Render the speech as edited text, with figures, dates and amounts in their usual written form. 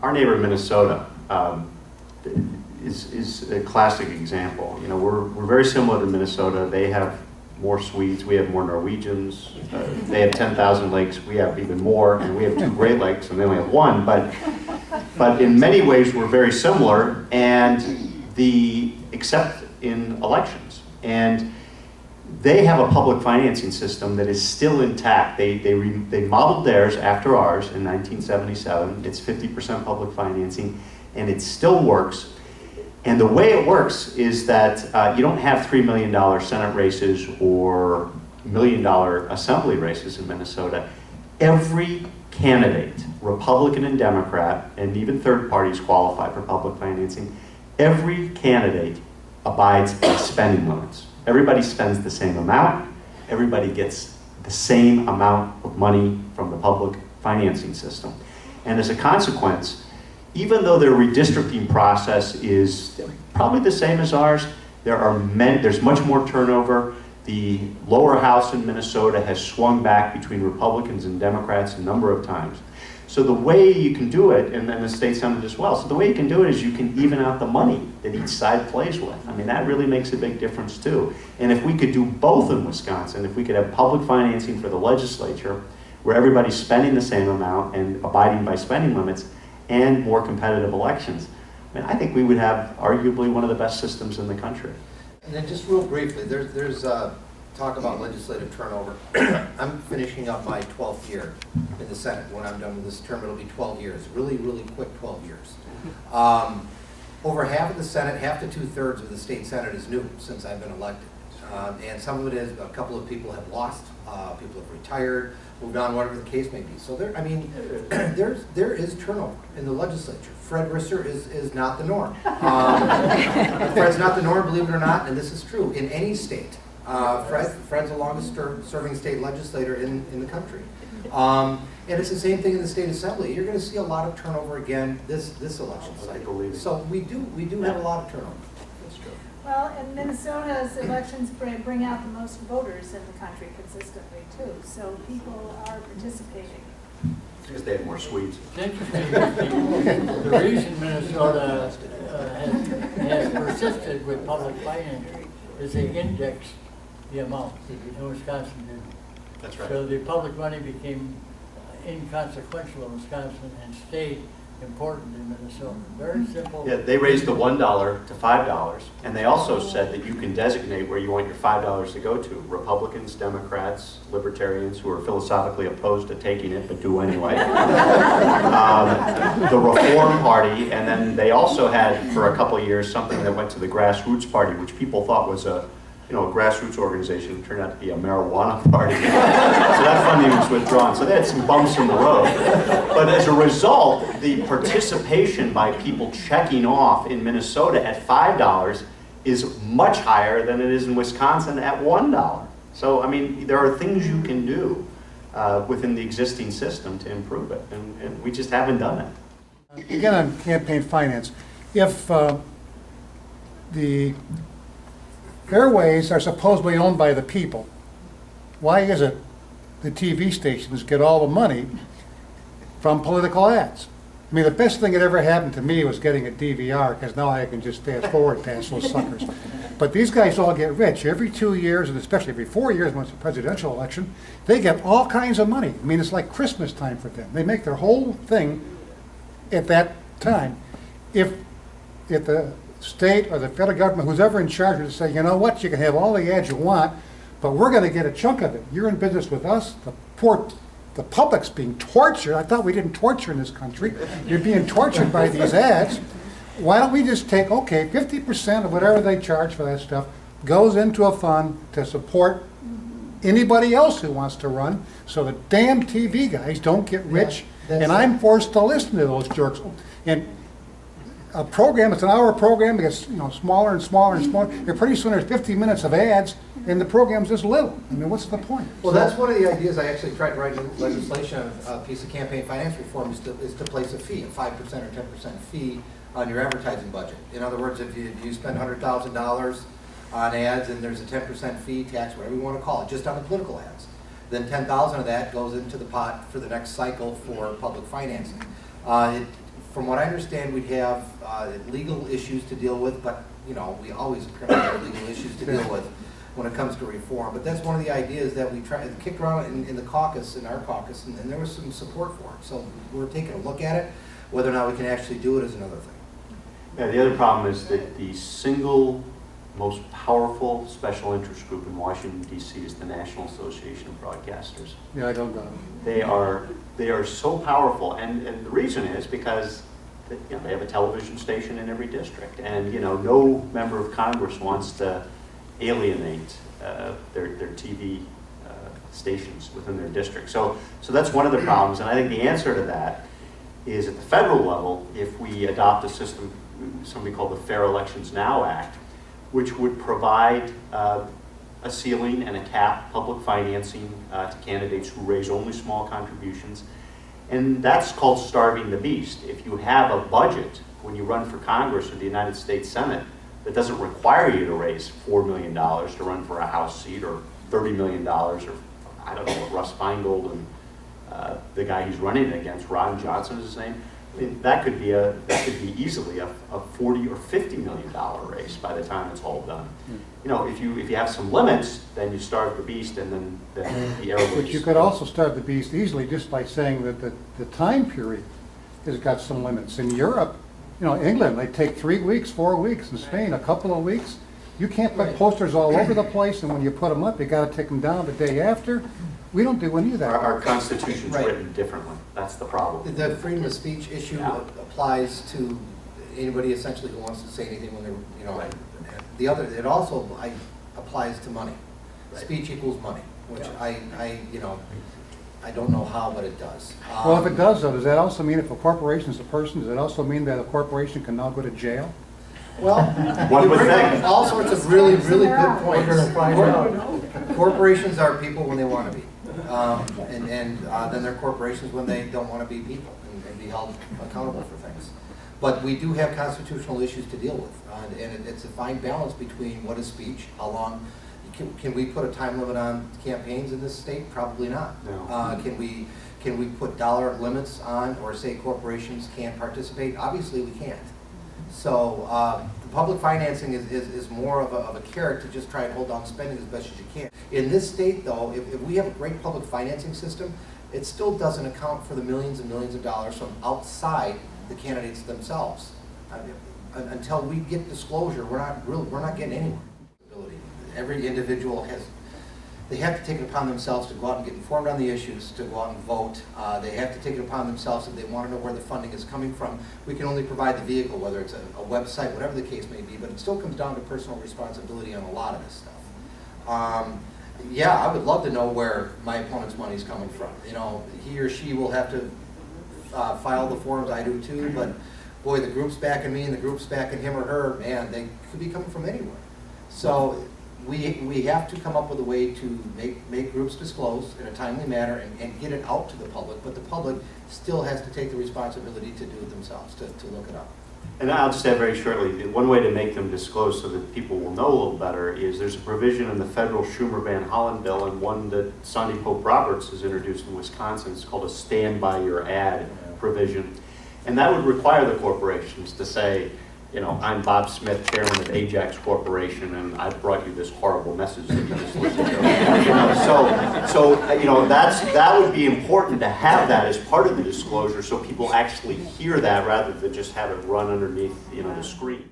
our neighbor Minnesota is a classic example. You know, we're very similar to Minnesota. They have more Swedes, we have more Norwegians. They have 10,000 lakes, we have even more, and we have 2 Great Lakes, and they only have 1. But in many ways, we're very similar, except in elections. And they have a public financing system that is still intact. They modeled theirs after ours in 1977. It's 50% public financing, and it still works. And the way it works is that you don't have $3 million Senate races or $1 million assembly races in Minnesota. Every candidate, Republican and Democrat, and even third parties qualify for public financing, every candidate abides by spending limits. Everybody spends the same amount. Everybody gets the same amount of money from the public financing system. And as a consequence, even though their redistricting process is probably the same as ours, there's much more turnover. The lower house in Minnesota has swung back between Republicans and Democrats a number of times. So the way you can do it, and then the state senate as well, so the way you can do it is you can even out the money that each side plays with. I mean, that really makes a big difference too. And if we could do both in Wisconsin, if we could have public financing for the legislature, where everybody's spending the same amount and abiding by spending limits, and more competitive elections, I mean, I think we would have arguably one of the best systems in the country. And then just real briefly, there's talk about legislative turnover. I'm finishing up my 12th year in the Senate. When I'm done with this term, it'll be 12 years. Really, really quick 12 years. Over half of the Senate, half to 2/3 of the state Senate is new since I've been elected. And some of it is a couple of people have lost, people have retired, moved on, whatever the case may be. So there there is turnover in the legislature. Fred Risser is not the norm. Fred's not the norm, believe it or not, and this is true in any state. Fred's the longest serving state legislator in the country. And it's the same thing in the state assembly. You're going to see a lot of turnover again this election cycle. So we do have a lot of turnover. That's true. Well, and Minnesota's elections bring out the most voters in the country consistently too. So people are participating. Because they have more Swedes. It's interesting. The reason Minnesota has persisted with public financing is they indexed the amount, and Wisconsin didn't. That's right. So the public money became inconsequential in Wisconsin and stayed important in Minnesota. Very simple. Yeah, they raised the $1 to $5, and they also said that you can designate where you want your $5 to go to. Republicans, Democrats, Libertarians who are philosophically opposed to taking it but do anyway. The Reform Party, and then they also had for a couple of years something that went to the Grassroots Party, which people thought was a grassroots organization. It turned out to be a marijuana party. So that funding was withdrawn. So they had some bumps in the road. But as a result, the participation by people checking off in Minnesota at $5 is much higher than it is in Wisconsin at $1. So, I mean, there are things you can do within the existing system to improve it, and we just haven't done it. Again, on campaign finance, if the airways are supposedly owned by the people, why is it the TV stations get all the money from political ads? I mean, the best thing that ever happened to me was getting a DVR, because now I can just fast forward past those suckers. But these guys all get rich. Every 2 years, and especially every 4 years when it's a presidential election, they get all kinds of money. I mean, it's like Christmas time for them. They make their whole thing at that time. If the state or the federal government, who's ever in charge, would say, you know what, you can have all the ads you want, but we're going to get a chunk of it. You're in business with us. The public's being tortured. I thought we didn't torture in this country. You're being tortured by these ads. Why don't we just take, okay, 50% of whatever they charge for that stuff goes into a fund to support anybody else who wants to run, so the damn TV guys don't get rich, and I'm forced to listen to those jerks. And a program, it's an hour program, it gets smaller and smaller and smaller, and pretty soon there's 50 minutes of ads, and the program's just little. I mean, what's the point? Well, that's one of the ideas. I actually tried to write legislation, a piece of campaign finance reform is to place a fee, a 5% or 10% fee on your advertising budget. In other words, if you spend $100,000 on ads and there's a 10% fee, tax, whatever you want to call it, just on the political ads, then $10,000 of that goes into the pot for the next cycle for public financing. From what I understand, we'd have legal issues to deal with, but, you know, we always apparently have legal issues to deal with when it comes to reform. But that's one of the ideas that we kicked around in the caucus, in our caucus, and there was some support for it. So we're taking a look at it. Whether or not we can actually do it is another thing. Yeah, the other problem is that the single most powerful special interest group in Washington, D.C. is the National Association of Broadcasters. Yeah, I don't know. They are so powerful, and the reason is because they have a television station in every district, and no member of Congress wants to alienate their TV stations within their district. So that's one of the problems, and I think the answer to that is at the federal level, if we adopt a system, something called the Fair Elections Now Act, which would provide a ceiling and a cap public financing to candidates who raise only small contributions. And that's called starving the beast. If you have a budget when you run for Congress or the United States Senate that doesn't require you to raise $4 million to run for a House seat, or $30 million, or I don't know what Russ Feingold and the guy he's running against, Ron Johnson is his name. I mean, that could be easily a $40 or $50 million race by the time it's all done. If you have some limits, then you starve the beast, and then the airways. But you could also starve the beast easily just by saying that the time period has got some limits. In Europe, England, they take 3 weeks, 4 weeks. In Spain, a couple of weeks. You can't put posters all over the place, and when you put them up, you got to take them down the day after. We don't do any of that. Our Constitution's Right. written differently. That's the problem. The freedom of speech issue applies to anybody essentially who wants to say anything when they're, Right. it also applies to money. Right. Speech equals money, which I don't know how, but it does. Well, if it does, though, does that also mean if a corporation is a person, does that also mean that a corporation can now go to jail? Well, One you would bring up think. all sorts of really, really good points. We're gonna find out. Corporations are people when they want to be. And then they're corporations when they don't want to be people and be held accountable for things. But we do have constitutional issues to deal with. And it's a fine balance between what is speech, how long, can we put a time limit on campaigns in this state? Probably not. No. Can we put dollar limits on, or say corporations can't participate? Obviously, we can't. So the public financing is more of a carrot to just try and hold down spending as best as you can. In this state, though, if we have a great public financing system, it still doesn't account for the millions and millions of dollars from outside the candidates themselves. Until we get disclosure, we're not getting anywhere. Every individual they have to take it upon themselves to go out and get informed on the issues, to go out and vote. They have to take it upon themselves if they want to know where the funding is coming from. We can only provide the vehicle, whether it's a website, whatever the case may be, but it still comes down to personal responsibility on a lot of this stuff. Yeah, I would love to know where my opponent's money is coming from. He or she will have to file the forms, I do too, but boy, the group's backing me and the group's backing him or her, man, they could be coming from anywhere. So we have to come up with a way to make groups disclose in a timely manner and get it out to the public, but the public still has to take the responsibility to do it themselves, to look it up. And I'll just add very shortly, one way to make them disclose so that people will know a little better is there's a provision in the federal Schumer-Van Hollen bill, and one that Sonny Pope Roberts has introduced in Wisconsin. It's called a stand by your ad provision. And that would require the corporations to say, I'm Bob Smith, chairman of Ajax Corporation, and I've brought you this horrible message that you just listened to. That would be important to have that as part of the disclosure, so people actually hear that rather than just have it run underneath, the screen.